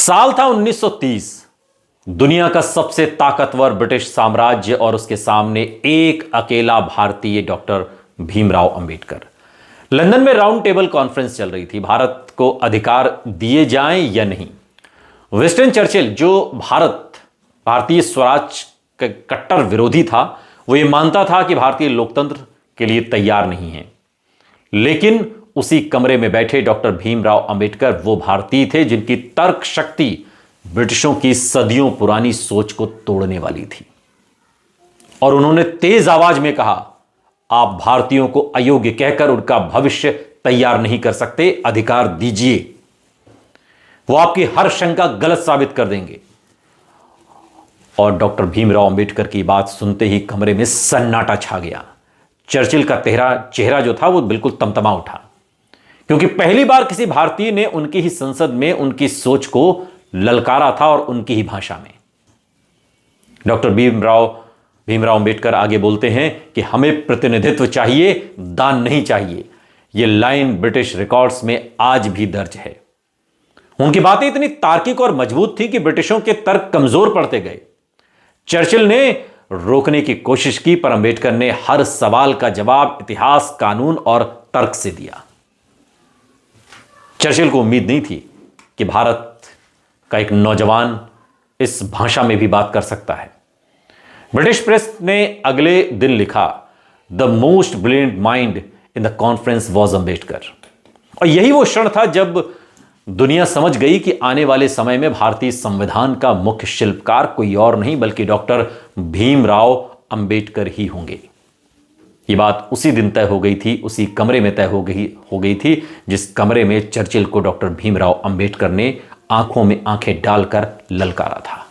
साल था 1930। दुनिया का सबसे ताकतवर ब्रिटिश साम्राज्य और उसके सामने एक अकेला भारतीय, डॉक्टर भीमराव अंबेडकर। लंदन में राउंड टेबल कॉन्फ्रेंस चल रही थी, भारत को अधिकार दिए जाएं या नहीं। विंस्टन चर्चिल, जो भारतीय स्वराज का कट्टर विरोधी था, वो ये मानता था कि भारतीय लोकतंत्र के लिए तैयार नहीं है। लेकिन उसी कमरे में बैठे डॉक्टर भीमराव अंबेडकर वो भारतीय थे जिनकी तर्क शक्ति ब्रिटिशों की सदियों पुरानी सोच को तोड़ने वाली थी। और उन्होंने तेज आवाज में कहा, आप भारतीयों को अयोग्य कहकर उनका भविष्य तैयार नहीं कर सकते, अधिकार दीजिए, वो आपकी हर शंका गलत साबित कर देंगे। और डॉक्टर भीमराव अंबेडकर की बात सुनते ही कमरे में सन्नाटा छा गया। चर्चिल का चेहरा जो था वो बिल्कुल तमतमा उठा, क्योंकि पहली बार किसी भारतीय ने उनकी ही संसद में उनकी सोच को ललकारा था और उनकी ही भाषा में। डॉक्टर भीमराव अंबेडकर आगे बोलते हैं कि हमें प्रतिनिधित्व चाहिए, दान नहीं चाहिए। यह लाइन ब्रिटिश रिकॉर्ड्स में आज भी दर्ज है। उनकी बातें इतनी तार्किक और मजबूत थी कि ब्रिटिशों के तर्क कमजोर पड़ते गए। चर्चिल ने रोकने की कोशिश की, पर अंबेडकर ने हर सवाल का जवाब इतिहास, कानून और तर्क से दिया। चर्चिल को उम्मीद नहीं थी कि भारत का एक नौजवान इस भाषा में भी बात कर सकता है। ब्रिटिश प्रेस ने अगले दिन लिखा, the most brilliant mind in the conference was Ambedkar. और यही वो क्षण था जब दुनिया समझ गई कि आने वाले समय में भारतीय संविधान का मुख्य शिल्पकार कोई और नहीं बल्कि डॉक्टर भीमराव अंबेडकर ही होंगे। ये बात उसी दिन तय हो गई थी, उसी कमरे में तय हो गई थी जिस कमरे में चर्चिल को डॉक्टर भीमराव अंबेडकर ने आंखों में आंखें डालकर ललकारा था।